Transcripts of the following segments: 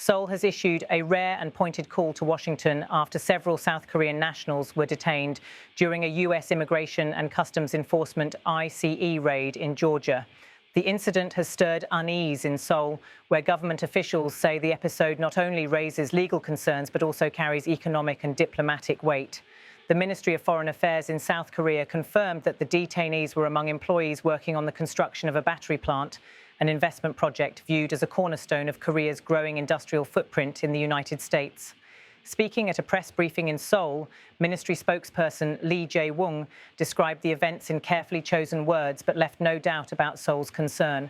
Seoul has issued a rare and pointed call to Washington after several South Korean nationals were detained during a U.S. Immigration and Customs Enforcement ICE raid in Georgia. The incident has stirred unease in Seoul, where government officials say the episode not only raises legal concerns but also carries economic and diplomatic weight. The Ministry of Foreign Affairs in South Korea confirmed that the detainees were among employees working on the construction of a battery plant, an investment project viewed as a cornerstone of Korea's growing industrial footprint in the United States. Speaking at a press briefing in Seoul, ministry spokesperson Lee Jae-woong described the events in carefully chosen words but left no doubt about Seoul's concern.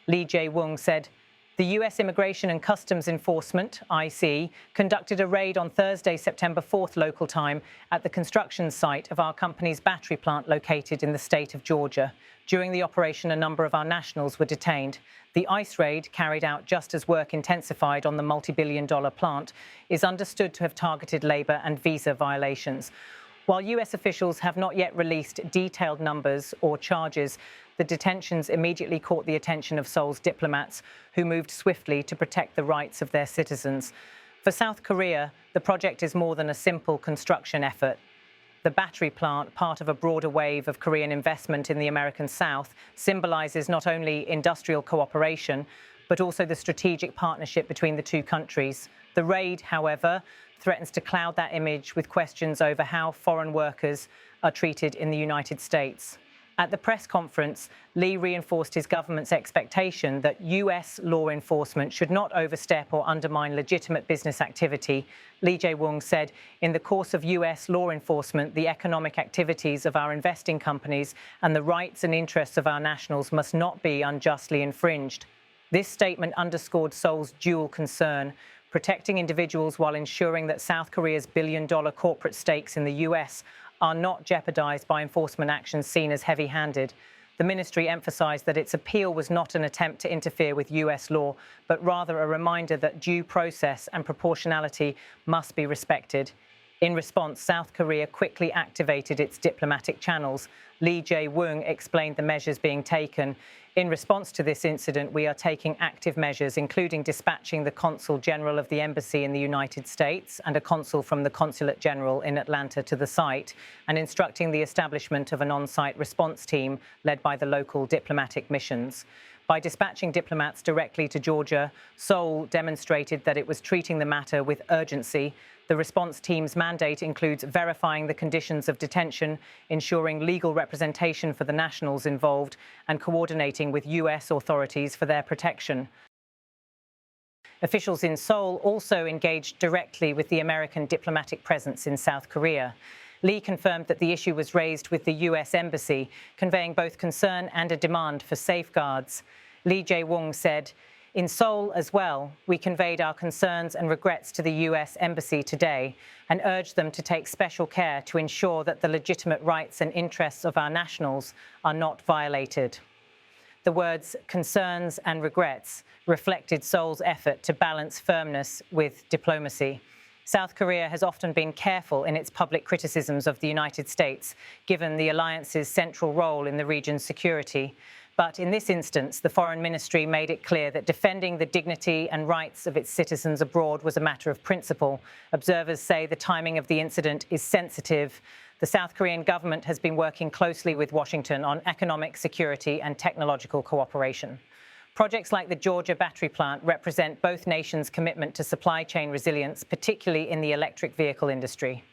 Lee Jae-woong said, "The U.S. Immigration and Customs Enforcement, ICE, conducted a raid on Thursday, September 4th local time at the construction site of our company's battery plant located in the state of Georgia. During the operation, a number of our nationals were detained. The ICE raid, carried out just as work intensified on the multi-billion-dollar plant, is understood to have targeted labor and visa violations." While U.S. officials have not yet released detailed numbers or charges, the detentions immediately caught the attention of Seoul's diplomats, who moved swiftly to protect the rights of their citizens. For South Korea, the project is more than a simple construction effort. The battery plant, part of a broader wave of Korean investment in the American South, symbolizes not only industrial cooperation, but also the strategic partnership between the two countries. The raid, however, threatens to cloud that image with questions over how foreign workers are treated in the United States. At the press conference, Lee reinforced his government's expectation that U.S. law enforcement should not overstep or undermine legitimate business activity. Lee Jae-woong said, "In the course of U.S. law enforcement, the economic activities of our investing companies and the rights and interests of our nationals must not be unjustly infringed." This statement underscored Seoul's dual concern: protecting individuals while ensuring that South Korea's billion-dollar corporate stakes in the U.S. are not jeopardized by enforcement actions seen as heavy-handed. The ministry emphasized that its appeal was not an attempt to interfere with U.S. law, but rather a reminder that due process and proportionality must be respected. In response, South Korea quickly activated its diplomatic channels. Lee Jae-woong explained the measures being taken. "In response to this incident, we are taking active measures, including dispatching the Consul General of the Embassy in the United States and a consul from the Consulate General in Atlanta to the site, and instructing the establishment of an on-site response team led by the local diplomatic missions." By dispatching diplomats directly to Georgia, Seoul demonstrated that it was treating the matter with urgency. The response team's mandate includes verifying the conditions of detention, ensuring legal representation for the nationals involved, and coordinating with U.S. authorities for their protection. Officials in Seoul also engaged directly with the American diplomatic presence in South Korea. Lee confirmed that the issue was raised with the U.S. Embassy, conveying both concern and a demand for safeguards. Lee Jae-woong said, "In Seoul as well, we conveyed our concerns and regrets to the U.S. Embassy today and urged them to take special care to ensure that the legitimate rights and interests of our nationals are not violated." The words "concerns and regrets" reflected Seoul's effort to balance firmness with diplomacy. South Korea has often been careful in its public criticisms of the United States, given the alliance's central role in the region's security. But in this instance, the Foreign Ministry made it clear that defending the dignity and rights of its citizens abroad was a matter of principle. Observers say the timing of the incident is sensitive. The South Korean government has been working closely with Washington on economic, security, and technological cooperation. Projects like the Georgia battery plant represent both nations' commitment to supply chain resilience, particularly in the electric vehicle industry.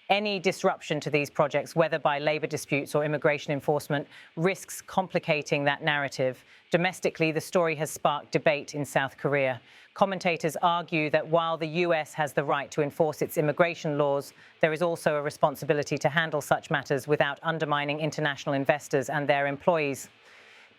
Any disruption to these projects, whether by labor disputes or immigration enforcement, risks complicating that narrative. Domestically, the story has sparked debate in South Korea. Commentators argue that while the U.S. has the right to enforce its immigration laws, there is also a responsibility to handle such matters without undermining international investors and their employees.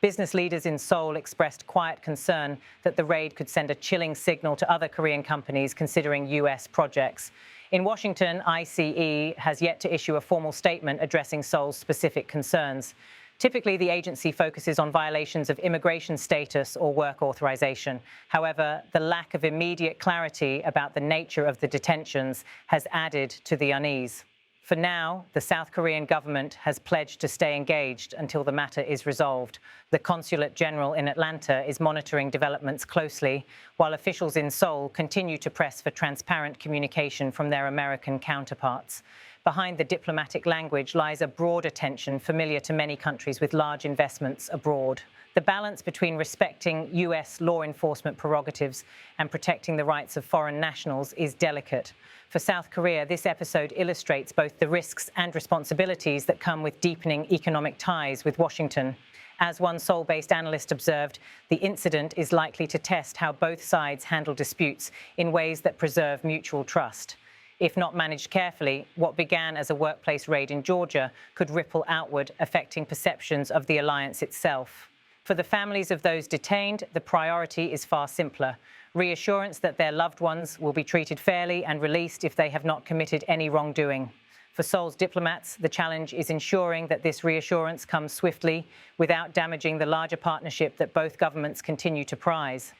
Business leaders in Seoul expressed quiet concern that the raid could send a chilling signal to other Korean companies considering U.S. projects. In Washington, ICE has yet to issue a formal statement addressing Seoul's specific concerns. Typically, the agency focuses on violations of immigration status or work authorization. However, the lack of immediate clarity about the nature of the detentions has added to the unease. For now, the South Korean government has pledged to stay engaged until the matter is resolved. The Consulate General in Atlanta is monitoring developments closely, while officials in Seoul continue to press for transparent communication from their American counterparts. Behind the diplomatic language lies a broader tension familiar to many countries with large investments abroad. The balance between respecting US law enforcement prerogatives and protecting the rights of foreign nationals is delicate. For South Korea, this episode illustrates both the risks and responsibilities that come with deepening economic ties with Washington. As one Seoul-based analyst observed, the incident is likely to test how both sides handle disputes in ways that preserve mutual trust. If not managed carefully, what began as a workplace raid in Georgia could ripple outward, affecting perceptions of the alliance itself. For the families of those detained, the priority is far simpler: reassurance that their loved ones will be treated fairly and released if they have not committed any wrongdoing. For Seoul's diplomats, the challenge is ensuring that this reassurance comes swiftly without damaging the larger partnership that both governments continue to prize.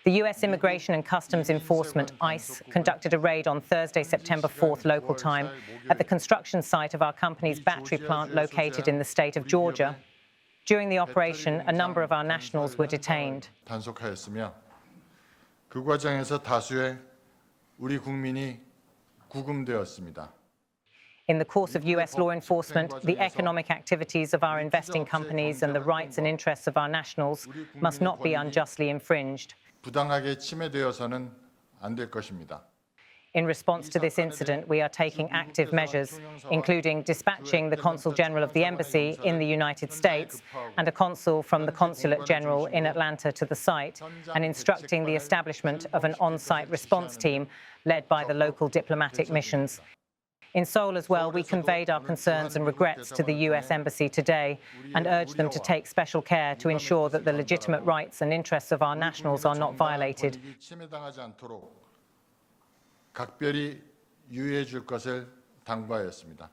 The US Immigration and Customs Enforcement, ICE, conducted a raid on Thursday, September 4th local time at the construction site of our company's battery plant located in the state of Georgia. During the operation, a number of our nationals were detained. 단속하였으며 그 과정에서 다수의 우리 국민이 구금되었습니다. In the course of US law enforcement, the economic activities of our investing companies and the rights and interests of our nationals must not be unjustly infringed. 부당하게 침해되어서는 안 될 것입니다. In response to this incident, we are taking active measures, including dispatching the Consul General of the Embassy in the United States and a consul from the Consulate General in Atlanta to the site, and instructing the establishment of an on-site response team led by the local diplomatic missions. In Seoul as well, we conveyed our concerns and regrets to the US Embassy today and urged them to take special care to ensure that the legitimate rights and interests of our nationals are not violated. 각별히 유의해 줄 것을 당부하였습니다.